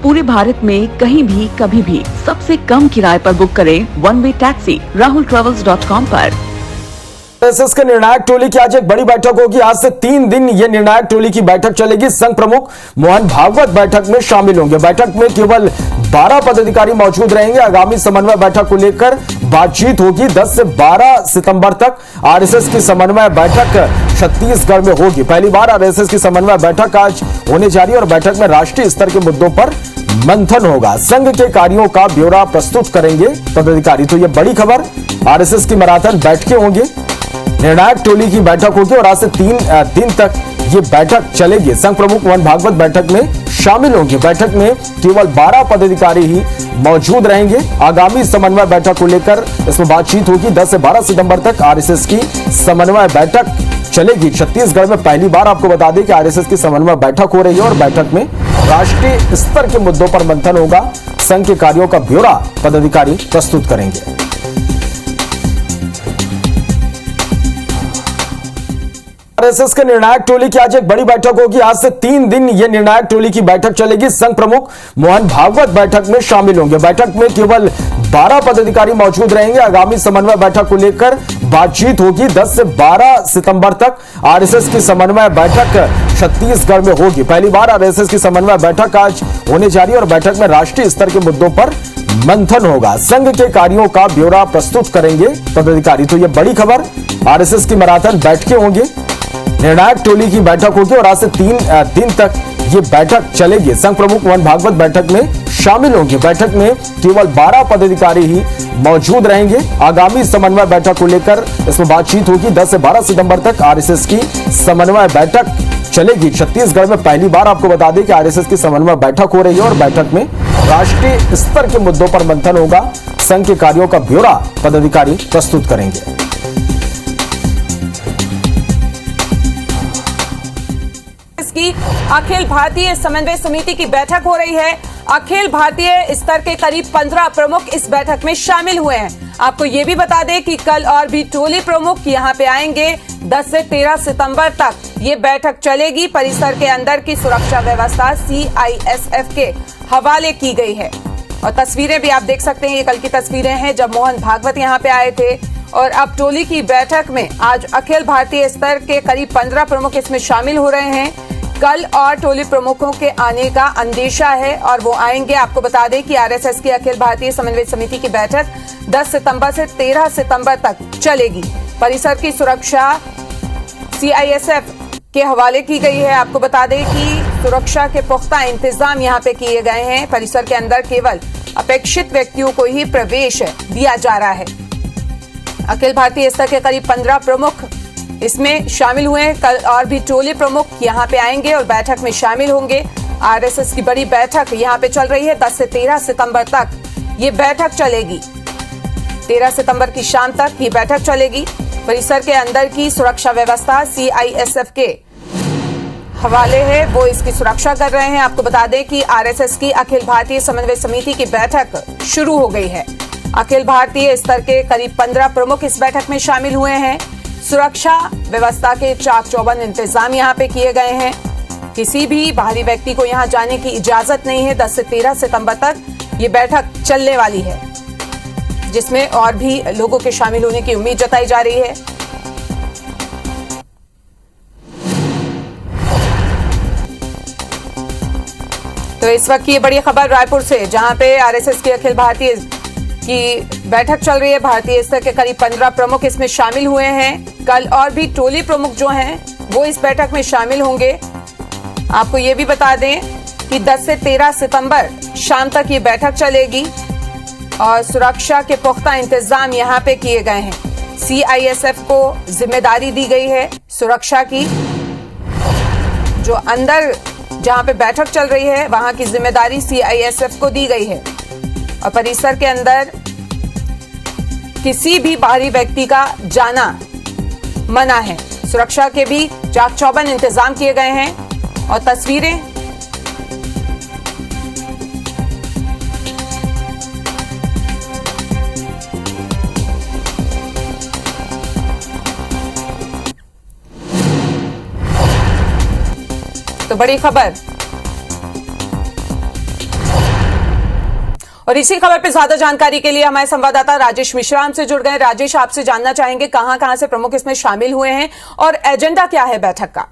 पूरे भारत में कहीं भी कभी भी सबसे कम किराए पर बुक करें वन वे टैक्सी rahultravels.com पर। आरएसएस के निर्णायक टोली की आज एक बड़ी बैठक होगी। आज से 3 दिन ये निर्णायक टोली की बैठक चलेगी। संघ प्रमुख मोहन भागवत बैठक में शामिल होंगे। बैठक में केवल 12 पदाधिकारी मौजूद रहेंगे। आगामी समन्वय बैठक को लेकर बातचीत होगी। 10 से 12 सितंबर तक आरएसएस की समन्वय बैठक छत्तीसगढ़ में होगी। पहली बार आरएसएस की समन्वय बैठक आज होने जा रही है और बैठक में राष्ट्रीय स्तर के मुद्दों पर मंथन होगा। संघ के कार्यों का ब्यौरा प्रस्तुत करेंगे पदाधिकारी। तो ये बड़ी खबर, आरएसएस की मैराथन बैठकें होंगी, निर्णायक टोली की बैठक होगी और आज से 3 दिन तक ये बैठक चलेगी। संघ प्रमुख मोहन भागवत बैठक में शामिल होंगे। बैठक में केवल 12 पदाधिकारी ही मौजूद रहेंगे। आगामी समन्वय बैठक को लेकर इसमें बातचीत होगी। 10 से 12 सितंबर तक आरएसएस की समन्वय बैठक चलेगी। छत्तीसगढ़ में पहली बार आपको बता दें कि आरएसएस की समन्वय बैठक हो रही है और बैठक में राष्ट्रीय स्तर के मुद्दों पर मंथन होगा। संघ के कार्यों का ब्यौरा पदाधिकारी प्रस्तुत करेंगे। आरएसएस के निर्णायक टोली की आज एक बड़ी बैठक होगी। आज से 3 दिन ये निर्णायक टोली की बैठक चलेगी। संघ प्रमुख मोहन भागवत बैठक में शामिल होंगे। बैठक में केवल 12 पदाधिकारी मौजूद रहेंगे। आगामी समन्वय बैठक को लेकर बातचीत होगी। 10 से 12 सितंबर तक आरएसएस की समन्वय बैठक छत्तीसगढ़ में होगी। पहली बार आरएसएस की समन्वय बैठक आज होने जा रही है और बैठक में राष्ट्रीय स्तर के मुद्दों पर मंथन होगा। संघ के कार्यों का ब्यौरा प्रस्तुत करेंगे पदाधिकारी। तो ये बड़ी खबर, आरएसएस की मैराथन बैठकें होंगी, निर्णायक टोली की बैठक होगी और आज से 3 दिन तक ये बैठक चलेगी। संघ प्रमुख मोहन भागवत बैठक में शामिल होंगे। बैठक में केवल 12 पदाधिकारी ही मौजूद रहेंगे। आगामी समन्वय बैठक को लेकर इसमें बातचीत होगी। 10 से 12 सितंबर तक आरएसएस की समन्वय बैठक चलेगी। छत्तीसगढ़ में पहली बार आपको बता दें कि आरएसएस की समन्वय बैठक हो रही है और बैठक में राष्ट्रीय स्तर के मुद्दों पर मंथन होगा। संघ के कार्यों का ब्यौरा पदाधिकारी प्रस्तुत करेंगे। की अखिल भारतीय समन्वय समिति की बैठक हो रही है। अखिल भारतीय स्तर के करीब 15 प्रमुख इस बैठक में शामिल हुए हैं। आपको ये भी बता दें कि कल और भी टोली प्रमुख यहाँ पे आएंगे। 10 से 13 सितंबर तक ये बैठक चलेगी। परिसर के अंदर की सुरक्षा व्यवस्था CISF के हवाले की गई है और तस्वीरें भी आप देख सकते हैं। ये कल की तस्वीरें हैं जब मोहन भागवत यहाँ पे आए थे और अब टोली की बैठक में आज अखिल भारतीय स्तर के करीब 15 प्रमुख इसमें शामिल हो रहे हैं। कल और टोली प्रमुखों के आने का अंदेशा है और वो आएंगे। आपको बता दें कि आरएसएस की अखिल भारतीय समन्वय समिति की बैठक 10 सितंबर से 13 सितंबर तक चलेगी। परिसर की सुरक्षा CISF के हवाले की गई है। आपको बता दें कि सुरक्षा के पुख्ता इंतजाम यहाँ पे किए गए हैं। परिसर के अंदर केवल अपेक्षित व्यक्तियों को ही प्रवेश दिया जा रहा है। अखिल भारतीय स्तर के करीब 15 प्रमुख इसमें शामिल हुए हैं। कल और भी टोली प्रमुख यहाँ पे आएंगे और बैठक में शामिल होंगे। आरएसएस की बड़ी बैठक यहाँ पे चल रही है। 10 से 13 सितंबर तक ये बैठक चलेगी। 13 सितंबर की शाम तक ये बैठक चलेगी। परिसर के अंदर की सुरक्षा व्यवस्था CISF के हवाले है, वो इसकी सुरक्षा कर रहे हैं। आपको बता दें कि आरएसएस की अखिल भारतीय समन्वय समिति की बैठक शुरू हो गई है। अखिल भारतीय स्तर के करीब 15 प्रमुख इस बैठक में शामिल हुए हैं। सुरक्षा व्यवस्था के चाक चौबंद इंतजाम यहाँ पे किए गए हैं। किसी भी बाहरी व्यक्ति को यहाँ जाने की इजाजत नहीं है। 10 से 13 सितंबर तक ये बैठक चलने वाली है, जिसमें और भी लोगों के शामिल होने की उम्मीद जताई जा रही है। तो इस वक्त की बड़ी खबर रायपुर से, जहां पे आरएसएस की अखिल भारतीय की बैठक चल रही है। भारतीय स्तर के करीब 15 प्रमुख इसमें शामिल हुए हैं। कल और भी टोली प्रमुख जो हैं वो इस बैठक में शामिल होंगे। आपको ये भी बता दें कि 10 से 13 सितंबर शाम तक ये बैठक चलेगी और सुरक्षा के पुख्ता इंतजाम यहाँ पे किए गए हैं। CISF को जिम्मेदारी दी गई है सुरक्षा की। जो अंदर जहाँ पे बैठक चल रही है वहां की जिम्मेदारी CISF को दी गई है और परिसर के अंदर किसी भी बाहरी व्यक्ति का जाना मना है। सुरक्षा के भी चाक चौबंद इंतजाम किए गए हैं और तस्वीरें तो बड़ी खबर और इसी खबर पर ज्यादा जानकारी के लिए हमारे संवाददाता राजेश मिश्रा हमसे जुड़ गए। राजेश, आपसे जानना चाहेंगे कहां कहां से प्रमुख इसमें शामिल हुए हैं और एजेंडा क्या है बैठक का?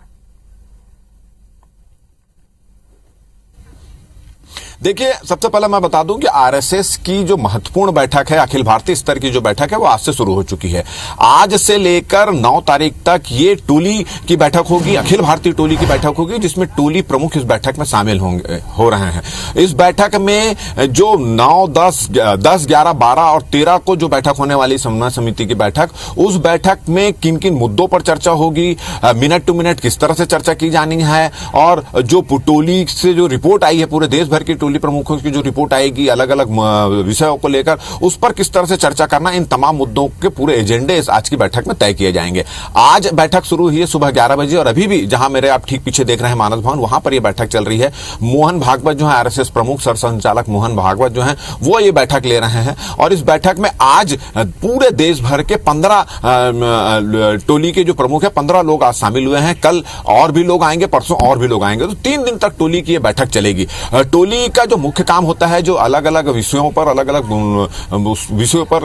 देखिए, सबसे पहले मैं बता दूं कि आरएसएस की जो महत्वपूर्ण बैठक है, अखिल भारतीय स्तर की जो बैठक है, वो आज से शुरू हो चुकी है। आज से लेकर 9 तारीख तक ये टोली की बैठक होगी, अखिल भारतीय टोली की बैठक होगी, जिसमें टोली प्रमुख इस बैठक में शामिल हो रहे हैं। इस बैठक में जो 9, 10, 11, 12 और 13 को जो बैठक होने वाली समन्वय समिति की बैठक, उस बैठक में किन किन मुद्दों पर चर्चा होगी, मिनट टू मिनट किस तरह से चर्चा की जानी है, और जो टोली से जो रिपोर्ट आई है, पूरे देश भर की टोली प्रमुखों की जो रिपोर्ट आएगी अलग अलग विषयों को लेकर, उस पर किस तरह से चर्चा करना, इन तमाम मुद्दों के पूरे एजेंडे इस आज की बैठक में तय किए जाएंगे। आज बैठक शुरू हुई है सुबह 11 बजे और अभी भी जहां मेरे आप ठीक पीछे देख रहे हैं मानस भवन, वहां पर यह बैठक चल रही है। मोहन भागवत जो है आरएसएस प्रमुख सरसंघचालक मोहन भागवत जो है वो ये बैठक ले रहे हैं और इस बैठक में आज पूरे देश भर के 15 टोली के जो प्रमुख है 15 लोग आज शामिल हुए हैं। कल और भी लोग आएंगे, परसों और भी लोग आएंगे, तो 3 दिन तक टोली की यह बैठक चलेगी। टोली का जो मुख्य काम होता है, जो अलग अलग विषयों पर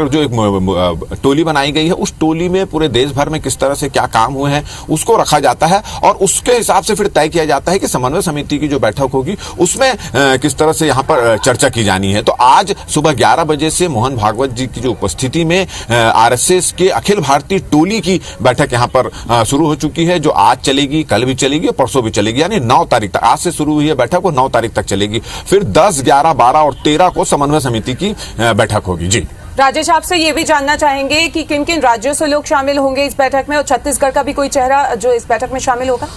जो एक टोली बनाई गई है, उस टोली में पूरे देश भर में किस तरह से क्या काम हुए हैं उसको रखा जाता है और उसके हिसाब से फिर तय किया जाता है कि समन्वय समिति की जो बैठक होगी उसमें किस तरह से यहां पर चर्चा की जानी है। तो आज सुबह 11 बजे से मोहन भागवत जी की जो उपस्थिति में आरएसएस के अखिल भारतीय टोली की बैठक यहां पर शुरू हो चुकी है, जो आज चलेगी, कल भी चलेगी और परसों भी चलेगी, यानी 9 तारीख तक। आज से शुरू हुई है बैठक, वो 9 तारीख तक चलेगी। फिर 10, 11, 12 और 13 को समन्वय समिति की बैठक होगी। जी राजेश, आपसे ये भी जानना चाहेंगे कि किन किन राज्यों से लोग शामिल होंगे इस बैठक में और छत्तीसगढ़ का भी कोई चेहरा जो इस बैठक में शामिल होगा?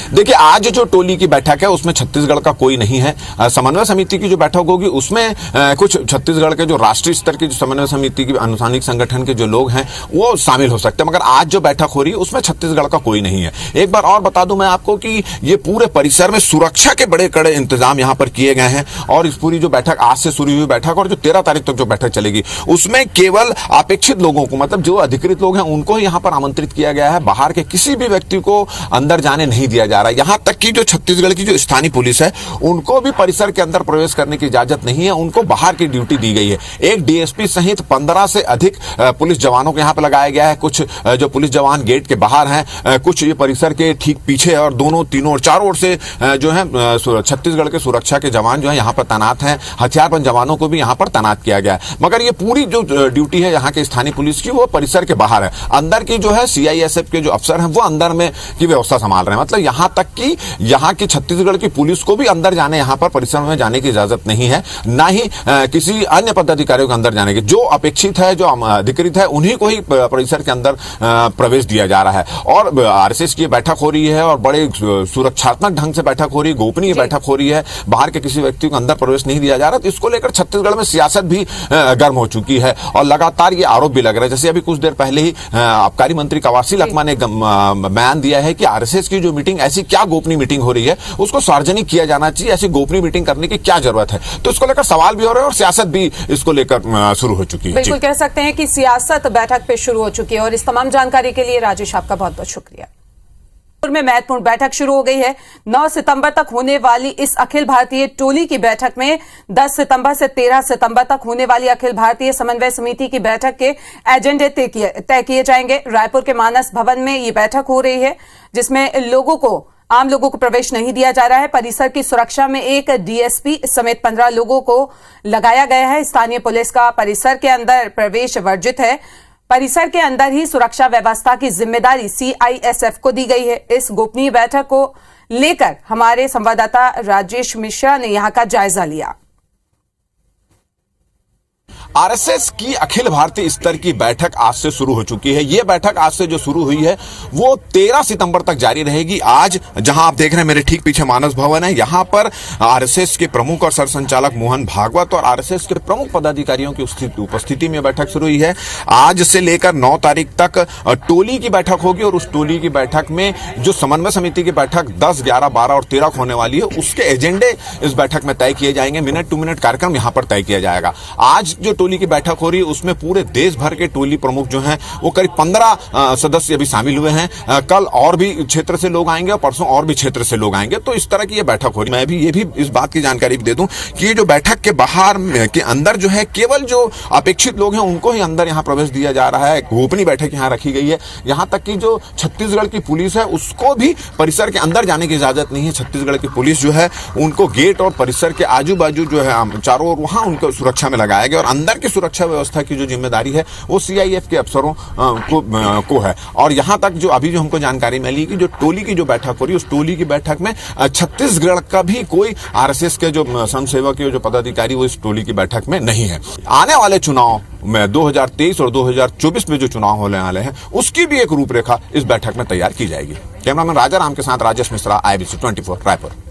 देखिए, आज जो टोली की बैठक है उसमें छत्तीसगढ़ का कोई नहीं है। समन्वय समिति की जो बैठक होगी उसमें कुछ छत्तीसगढ़ के जो राष्ट्रीय स्तर की जो समन्वय समिति की अनुसानिक संगठन के जो लोग हैं वो शामिल हो सकते हैं, मगर आज जो बैठक हो रही है उसमें छत्तीसगढ़ का कोई नहीं है। एक बार और बता दूं मैं आपको कि ये पूरे परिसर में सुरक्षा के बड़े कड़े इंतजाम यहां पर किए गए हैं और इस पूरी जो बैठक आज से शुरू हुई बैठक और जो 13 तारीख तक जो बैठक चलेगी उसमें केवल अपेक्षित लोगों को, मतलब जो अधिकृत लोग हैं उनको यहां पर आमंत्रित किया गया है। बाहर के किसी भी व्यक्ति को अंदर जाने नहीं दिया जा रहा है। यहां तक कि जो छत्तीसगढ़ की जो स्थानीय पुलिस है उनको भी परिसर के अंदर प्रवेश करने की इजाजत नहीं है, उनको बाहर की ड्यूटी दी गई है। एक डीएसपी सहित 15 से अधिक पुलिस जवानों को यहां पर लगाया गया है। कुछ जो पुलिस जवान गेट के बाहर हैं, कुछ ये परिसर के ठीक पीछे और दोनों, तीनों और चारों ओर से जो है छत्तीसगढ़ के सुरक्षा के जवान जो है यहां पर तैनात हैं। हथियारबंद जवानों को भी यहां पर तैनात किया गया है, मगर ये पूरी जो ड्यूटी है यहाँ के स्थानीय पुलिस की वो परिसर के बाहर है। अंदर की जो है सीआईएसएफ के जो अफसर हैं वो अंदर में की व्यवस्था संभाल रहे हैं। मतलब यहां तक कि यहां की छत्तीसगढ़ की पुलिस को भी अंदर जाने, यहां पर परिसर में जाने की इजाजत नहीं है, ना ही किसी अन्य पदाधिकारियों को अंदर जाने की। जो अपेक्षित है, जो अधिकृत है, उन्हीं को ही परिसर के अंदर प्रवेश दिया जा रहा है। और आरएसएस की बैठक हो रही है और बड़े सुरक्षात्मक ढंग से बैठक हो रही है, गोपनीय बैठक हो रही है, बाहर के किसी व्यक्ति को अंदर प्रवेश नहीं दिया जा रहा। तो इसको लेकर छत्तीसगढ़ में सियासत भी गर्म हो चुकी है और लगातार ये आरोप भी लग रहा है। जैसे अभी कुछ देर पहले ही आबकारी मंत्री कवासी लखमा ने बयान दिया है कि आरएसएस की जो मीटिंग, ऐसी क्या गोपनीय मीटिंग हो रही है, उसको सार्वजनिक किया जाना चाहिए, ऐसी गोपनीय मीटिंग करने की क्या जरूरत है। तो इसको लेकर सवाल भी हो रहे हैं और सियासत भी इसको लेकर शुरू हो चुकी है। बिल्कुल कह सकते हैं कि सियासत बैठक पे शुरू हो चुकी है और इस तमाम जानकारी के लिए राजेश आपका बहुत बहुत शुक्रिया। में महत्वपूर्ण बैठक शुरू हो गई है। 9 सितंबर तक होने वाली इस अखिल भारतीय टोली की बैठक में 10 सितंबर से 13 सितंबर तक होने वाली अखिल भारतीय समन्वय समिति की बैठक के एजेंडे तय किए जाएंगे। रायपुर के मानस भवन में ये बैठक हो रही है, जिसमें आम लोगों को प्रवेश नहीं दिया जा रहा है। परिसर की सुरक्षा में एक डीएसपी समेत 15 लोगों को लगाया गया है। स्थानीय पुलिस का परिसर के अंदर प्रवेश वर्जित है। परिसर के अंदर ही सुरक्षा व्यवस्था की जिम्मेदारी सीआईएसएफ को दी गई है। इस गोपनीय बैठक को लेकर हमारे संवाददाता राजेश मिश्रा ने यहां का जायजा लिया। आरएसएस की अखिल भारतीय स्तर की बैठक आज से शुरू हो चुकी है। यह बैठक आज से जो शुरू हुई है वो 13 सितंबर तक जारी रहेगी। आज जहां आप देख रहे हैं मेरे ठीक पीछे मानस भवन है, यहां पर आरएसएस के प्रमुख और सरसंचालक मोहन भागवत और आरएसएस के प्रमुख पदाधिकारियों की उपस्थिति में बैठक शुरू हुई है। आज से लेकर 9 तारीख तक टोली की बैठक होगी और उस टोली की बैठक में जो समन्वय समिति की बैठक 10, 11, 12 और 13 को होने वाली है, उसके एजेंडे इस बैठक में तय किए जाएंगे। मिनट टू मिनट कार्यक्रम यहां पर तय किया जाएगा। आज जो टोली की बैठक हो रही है उसमें पूरे देश भर के टोली प्रमुख जो हैं वो करीब 15 सदस्य अभी शामिल हुए हैं। कल और भी क्षेत्र से लोग आएंगे और परसों और भी क्षेत्र से लोग आएंगे। तो इस तरह की ये बैठक हो रही है। मैं भी ये भी इस बात की जानकारी भी दे दूं कि ये जो बैठक के बाहर के अंदर जो है केवल जो अपेक्षित लोग हैं उनको ही अंदर यहाँ प्रवेश दिया जा रहा है। गोपनीय बैठक यहाँ रखी गई है। यहाँ तक कि जो छत्तीसगढ़ की पुलिस है उसको भी परिसर के अंदर जाने की इजाजत नहीं है। छत्तीसगढ़ की पुलिस जो है उनको गेट और परिसर के आजू बाजू जो है चारों ओर वहां उनको सुरक्षा में लगाया गया और अंदर की सुरक्षा व्यवस्था की जो जिम्मेदारी है वो सीआईएफ के अफसरों को है। और यहां तक जो अभी जो हमको जानकारी मिली कि जो टोली की जो बैठक हो रही है उस टोली की बैठक में छत्तीसगढ़ का भी कोई आरएसएस के जो स्वयंसेवक जो पदाधिकारी वो इस टोली की बैठक में नहीं है। आने वाले चुनाव में 2023 और 2024 में जो चुनाव होने वाले हैं उसकी भी एक रूपरेखा इस बैठक में तैयार की जाएगी। कैमरामैन राजा राम के साथ राजेश मिश्रा, IBC 24 रायपुर।